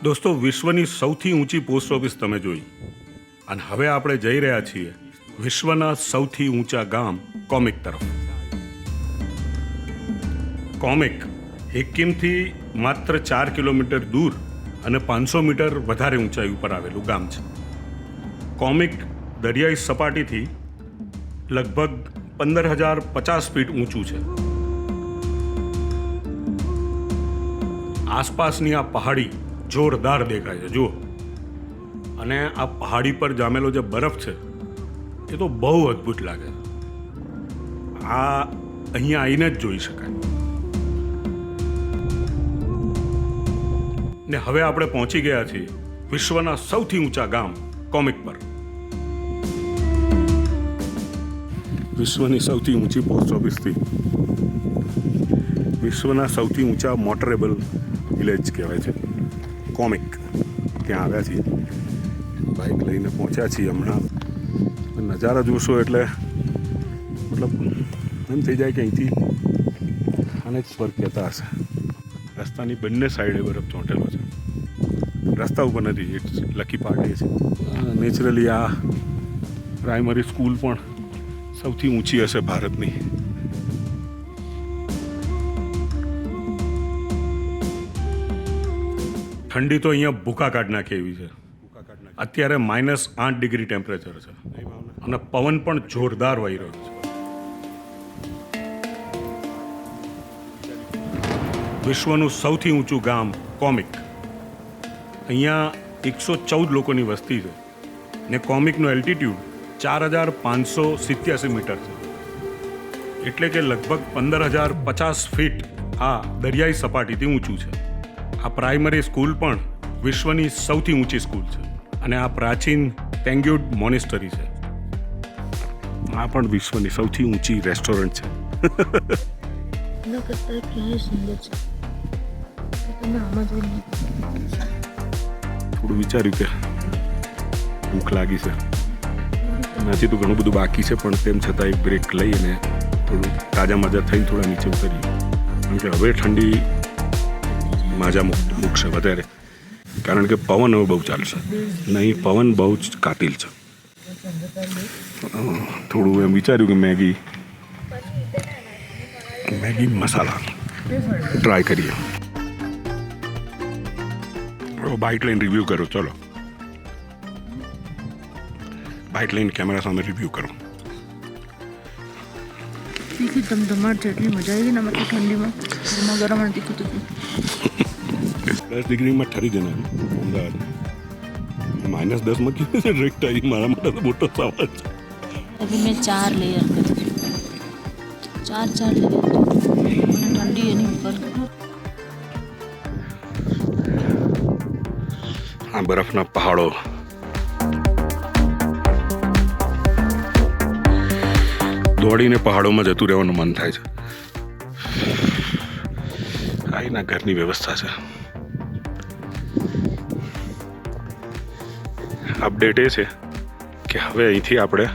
દોસ્તો, વિશ્વની સૌથી ઊંચી પોસ્ટ ઓફિસ તમે જોઈ, અને હવે આપણે જઈ રહ્યા છીએ વિશ્વના સૌથી ઊંચા ગામ કોમિક તરફ. કોમિક સિક્કિમથી માત્ર 4 કિલોમીટર દૂર અને 500 મીટર વધારે ઊંચાઈ ઉપર આવેલું ગામ છે. કોમિક દરિયાઈ સપાટીથી લગભગ 15,050 ફીટ ઊંચું છે. આસપાસની આ પહાડી જોરદાર દેખાય છે, જુઓ. અને આ પહાડી પર જામેલો જે બરફ છે એ તો બહુ અદ્ભુત લાગે છે. આ અહીંયા આવીને જ જોઈ શકાય. ને હવે આપણે પહોંચી ગયા છીએ વિશ્વના સૌથી ઊંચા ગામ કોમિક પર. વિશ્વની સૌથી ઊંચી પોસ્ટ ઓફિસથી વિશ્વના સૌથી ઊંચા મોટરેબલ વિલેજ કહેવાય છે કોમિક, ત્યાં આવ્યા છીએ. બાઇક લઈને પહોંચ્યા છીએ હમણાં. નજારા જોશો એટલે મતલબ એમ થઈ જાય કે અહીંથી આને જ સ્વર્ગ કહેતા હશે. રસ્તાની બંને સાઈડે બરફ ચોંટેલો છે. રસ્તા ઉપર નથી, ઇટ્સ લકી પાર્ટ એ છે. નેચરલી આ પ્રાઇમરી સ્કૂલ પણ સૌથી ઊંચી હશે ભારતની. ઠંડી તો અહીંયા ભૂકા કાઢ નાખે એવી છે. અત્યારે -8 ડિગ્રી ટેમ્પરેચર છે અને પવન પણ જોરદાર વહી રહ્યો છે. વિશ્વનું સૌથી ઊંચું ગામ કોમિક. અહીંયા 114 લોકોની વસ્તી છે ને કોમિકનો એલ્ટિટ્યૂડ 4,587 મીટર છે, એટલે કે લગભગ 15,050 ફીટ આ દરિયાઈ સપાટીથી ઊંચું છે. આ પ્રાઇમરી સ્કૂલ પણ વિશ્વની સૌથી ઊંચી સ્કૂલ છે અને આ પ્રાચીન તેંગ્યુડ મોનેસ્ટરી છે. આ પણ વિશ્વની સૌથી ઊંચી રેસ્ટોરન્ટ છે. થોડું વિચાર્યું કે ભૂખ લાગી છે. હજી તો ઘણું બધું બાકી છે, પણ તેમ છતાં એક બ્રેક લઈ અને થોડું તાજા માજા થઈને થોડા નીચે ઉતરીએ, કારણ કે હવે ઠંડી માજા મૂકશે વધારે, કારણ કે પવન હવે બહુ ચાલશે. નહીં, પવન બહુ જ કાતિલ છે. થોડું એમ વિચાર્યું કે મેગી મસાલા ટ્રાય કરીએ. બાઇક લઈને રિવ્યૂ કરો. ચલો, બાઇક લઈને કેમેરા સામે રિવ્યૂ કરો. તીખી ધમધમાટ છે, એટલી મજા આવી ગઈ ને આમાં ઠંડીમાં. ગરમા ગરમ અને તીખું તીખું. 10 ડિગ્રીમાં ઠરી જને અમદાવાદ. -10માં કેવી છે રેક્ટ આવી? મારા માટે તો મોટો સવાલ છે. अभी मैं 4 लेयर करी, 4 लेयर ठंडी है नहीं ऊपर. આ બરફના પહાડો, દોડીને પહાડોમાં જતું રહેવાનું મન થાય છે. આ એના ઘરની વ્યવસ્થા છે. અપડેટ એ છે કે હવે અહીંથી આપણે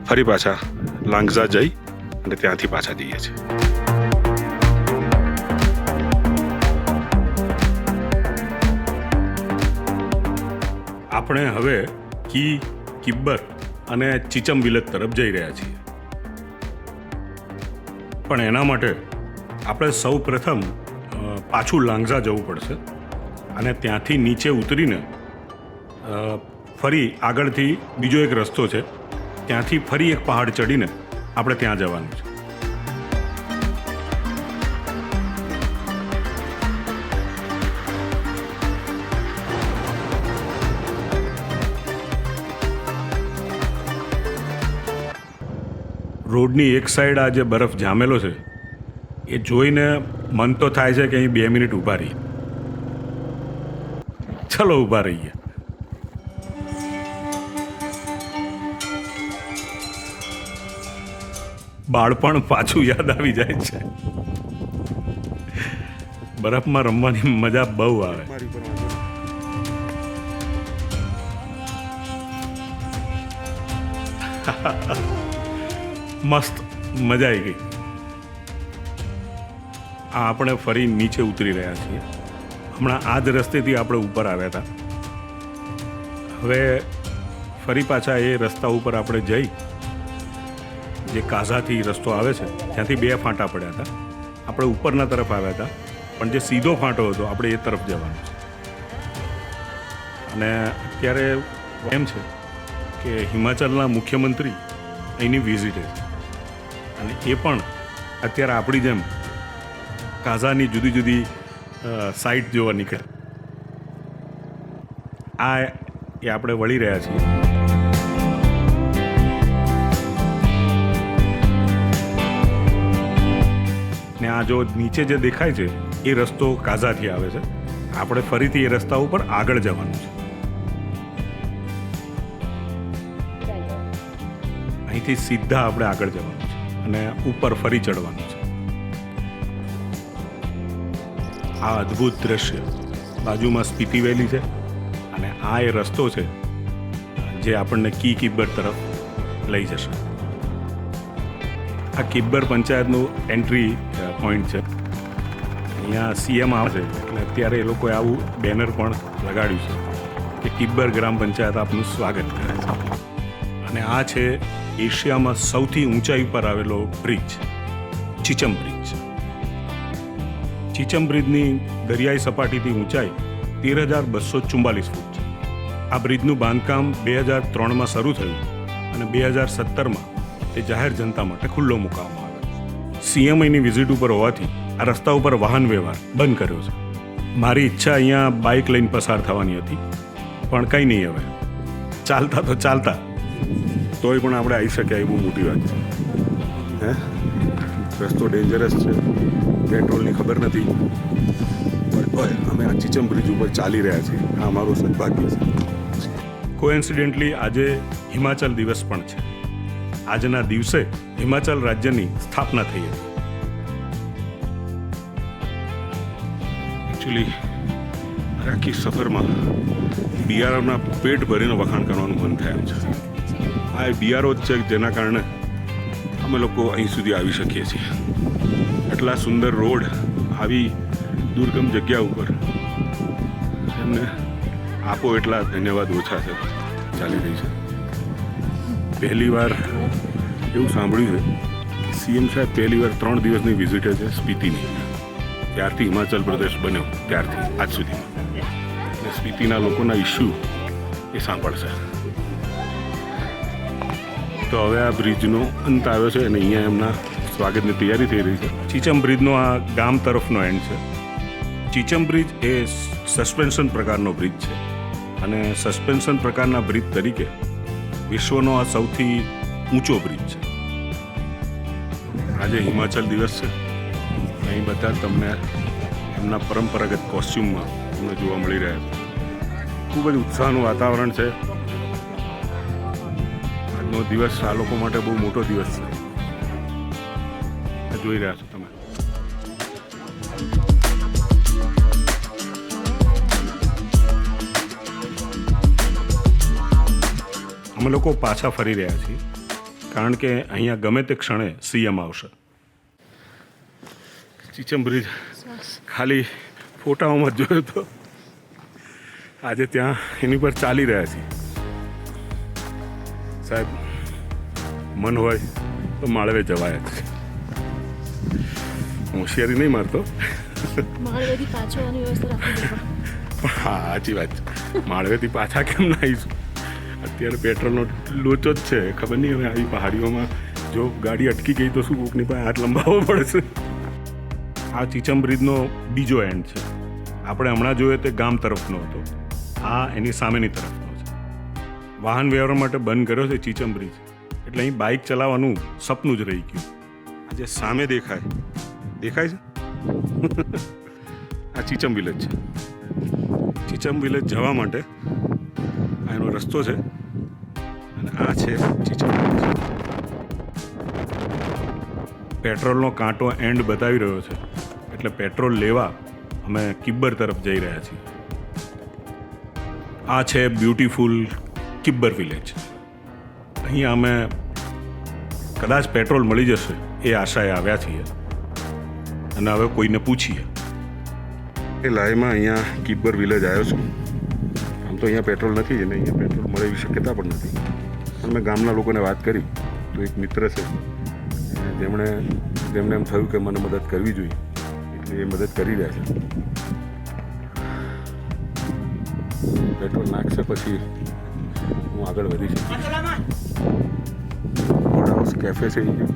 ફરી પાછા લાંગઝા જઈ અને ત્યાંથી પાછા જઈએ છીએ. આપણે હવે કિબ્બર અને ચીચમ વિલેજ તરફ જઈ રહ્યા છીએ. પણ એના માટે આપણે સૌ પ્રથમ પાછું લાંગઝા જવું પડશે અને ત્યાંથી નીચે ઉતરીને ફરી આગળથી બીજો એક રસ્તો છે, ત્યાંથી ફરી એક પહાડ ચડીને આપણે ત્યાં જવાનું છે. રોડની એક સાઈડ આ જે બરફ જામેલો છે એ જોઈને મન તો થાય છે કે અહીં 2 મિનિટ ઊભા રહીએ. ચલો, ઊભા રહીએ. બાળપણ પાછું યાદ આવી જાય છે. બરફમાં રમવાની મજા બહુ આવે. મસ્ત મજા આવી ગઈ. આપણે ફરી નીચે ઉતરી રહ્યા છીએ હમણાં આ જ રસ્તેથી આપણે ઉપર આવ્યા હતા. હવે ફરી પાછા એ રસ્તા ઉપર આપણે જઈ, જે કાઝાથી રસ્તો આવે છે ત્યાંથી 2 ફાંટા પડ્યા હતા. આપણે ઉપરના તરફ આવ્યા હતા, પણ જે સીધો ફાંટો હતો આપણે એ તરફ જવાનું છે. અને અત્યારે એમ છે કે હિમાચલના મુખ્યમંત્રી અહીંની વિઝિટે છે, અને એ પણ અત્યારે આપણી જેમ કાઝાની જુદી જુદી સાઇટ જોવા નીકળે. આ એ આપણે વળી રહ્યા છીએ. ને આ જો નીચે જે દેખાય છે એ રસ્તો કાઝાથી આવે છે. આપણે ફરીથી એ રસ્તા ઉપર આગળ જવાનું છે. અહીંથી સીધા આપણે આગળ જવાનું છે અને ઉપર ફરી ચડવાનું છે. આ અદ્ભુત દ્રશ્ય, બાજુમાં સ્પીતિ વેલી છે અને આ એ રસ્તો છે જે આપણને કિબ્બર તરફ લઈ જશે. આ કિબ્બર પંચાયતનું એન્ટ્રી પોઈન્ટ છે. અહીંયા સીએમ આવે છે એટલે અત્યારે એ લોકોએ આવું બેનર પણ લગાડ્યું છે કે કિબ્બર ગ્રામ પંચાયત આપનું સ્વાગત કરે છે. અને આ છે એશિયામાં સૌથી ઊંચાઈ પર આવેલો બ્રિજ, ચીચમ બ્રિજ. ચીચમ બ્રિજની દરિયાઈ સપાટીથી ઊંચાઈ 13,244 ફૂટ છે. આ બ્રિજનું બાંધકામ 2003માં શરૂ થયું અને 2017માં તે જાહેર જનતા માટે ખુલ્લો મૂકવામાં આવ્યો. સીએમ અહીંની વિઝિટ ઉપર હોવાથી આ રસ્તા ઉપર વાહન વ્યવહાર બંધ કર્યો છે. મારી ઈચ્છા અહીંયા બાઇક લઈને પસાર થવાની હતી, પણ કંઈ નહીં, હવે ચાલતા તો ચાલતા તોય પણ આપણે આવી શક્યા એ બહુ મોટી વાત છે. રસ્તો ડેન્જરસ છે, પેટ્રોલની ખબર નથી, પણ અમે આ ચીચમ બ્રિજ ઉપર ચાલી રહ્યા છીએ. આ અમારું સદભાગ્ય છે. કોઇન્સિડન્ટલી આજે હિમાચલ દિવસ પણ છે. આજના દિવસે હિમાચલ રાજ્યની સ્થાપના થઈ હતી. એકચ્યુઅલી આખી સફરમાં બિયારોના પેટ ભરીને વખાણ કરવાનું મન થયું છે. આ બિયારો જ છે જેના કારણે અમે લોકો અહીં સુધી આવી શકીએ છીએ. આટલા સુંદર રોડ, આવી દુર્ગમ જગ્યા ઉપર એમને આપો એટલા ધન્યવાદ ઓછા છે. ચાલી રહી છે. પહેલી વાર એવું સાંભળ્યું છે કે સીએમ સાહેબ પહેલી વાર 3 દિવસની વિઝિટે છે સ્પીતિની. ત્યારથી હિમાચલ પ્રદેશ બન્યો ત્યારથી આજ સુધીમાં. અને સ્પીતિના લોકોના ઇસ્યુ એ સાંભળશે. તો હવે આ બ્રિજનો અંત આવ્યો છે અને અહીંયા એમના સ્વાગતની તૈયારી થઈ રહી છે. ચીચમ બ્રિજનો આ ગામ તરફનો એન્ડ છે. ચીચમ બ્રિજ એ સસ્પેન્શન પ્રકારનો બ્રિજ છે અને સસ્પેન્શન પ્રકારના બ્રિજ તરીકે વિશ્વનો આ સૌથી ઊંચો બ્રિજ છે. આજે હિમાચલ દિવસ છે. અહીં બધા તમને એમના પરંપરાગત કોસ્ચ્યુમમાં તમને જોવા મળી રહ્યા છે. ખૂબ જ ઉત્સાહનું વાતાવરણ છે. આજનો દિવસ આ લોકો માટે બહુ મોટો દિવસ છે. જોઈ રહ્યા છો તમે. અમે લોકો પાછા ફરી રહ્યા છીએ કારણ કે અહીંયા ગમે તે ક્ષણે સીએમ આવશે. ચીચમ બ્રિજ ખાલી ફોટાઓમાં જોયો તો આજે ત્યાં એની પર ચાલી રહ્યા છીએ. સાહેબ, મન હોય તો માળવે જવાય જ. હોશિયારી નહીં મારતો, હા સાચી વાત છે. માળવેથી પાછા કેમ ના આવીશું? અત્યારે પેટ્રોલનો લોચો જ છે. ખબર નહીં હવે આવી પહાડીઓમાં જો ગાડી અટકી ગઈ તો શું કોકની પાસે હાથ લંબાવવો પડશે. આ ચીચમ બ્રિજનો બીજો એન્ડ છે. આપણે હમણાં જોયો તે ગામ તરફનો હતો, આ એની સામેની તરફનો છે. વાહન વ્યવહાર માટે બંધ કર્યો છે ચીચમ બ્રિજ, એટલે અહીં બાઇક ચલાવવાનું સપનું જ રહી ગયું. આજે સામે દેખાય છે આ ચીચમ વિલેજ છે. ચીચમ વિલેજ જવા માટે આ એનો રસ્તો છે અને આ છે ચીચમ વિલેજ. પેટ્રોલનો કાંટો એન્ડ બતાવી રહ્યો છે એટલે પેટ્રોલ લેવા અમે કિબ્બર તરફ જઈ રહ્યા છીએ. આ છે બ્યુટીફુલ કિબ્બર વિલેજ. અહીંયા અમે કદાચ પેટ્રોલ મળી જશે એ આશાએ આવ્યા છીએ અને હવે કોઈને પૂછીએ. એ લાઈમાં અહીંયા કિબ્બર વિલેજ આવ્યો છું. આમ તો અહીંયા પેટ્રોલ નથી જ ને અહીંયા પેટ્રોલ મળે એવી શક્યતા પણ નથી. પણ મેં ગામના લોકોને વાત કરી તો એક મિત્ર છે જેમણે એમ થયું કે મને મદદ કરવી જોઈએ એટલે એ મદદ કરી રહ્યા છે. પેટ્રોલ નાખશે પછી હું આગળ વધી શકીશ. બોર્ડ હાઉસ કેફે છે અહીંયા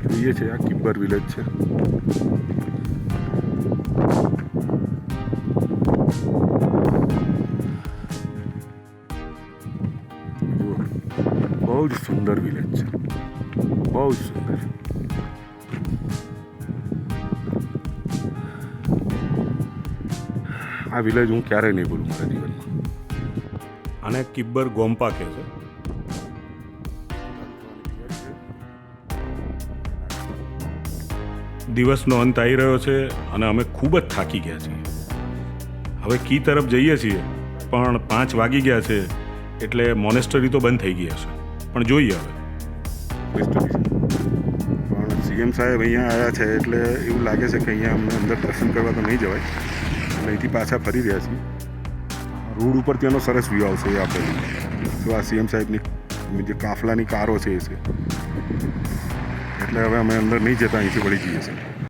જોઈએ છે. આ કિબ્બર વિલેજ છે. જુઓ બહુ જ સુંદર વિલેજ છે, બહુ જ સુંદર. આ વિલેજ હું ક્યારેય નહીં ભૂલું મારા જીવનમાં. આને કિબ્બર ગોમ્પા કહે છે. દિવસનો અંત આવી રહ્યો છે અને અમે ખૂબ જ થાકી ગયા છીએ. હવે કી તરફ જઈએ છીએ પણ 5 વાગી ગયા છે એટલે મોનેસ્ટરી તો બંધ થઈ ગઈ હશે. પણ જોઈએ હવે. પણ સીએમ સાહેબ અહીંયા આવ્યા છે એટલે એવું લાગે છે કે અહીંયા અમને અંદર દર્શન કરવા તો નહીં જવાય. અહીંથી પાછા ફરી રહ્યા છીએ. રોડ ઉપર ત્યાંનો સરસ વ્યૂ આવશે એ આપણે તો આ સીએમ સાહેબની જે કાફલાની કારો છે એ છે એટલે હવે અમે અંદર નહીં જતા અહીંથી વળી જઈએ છીએ.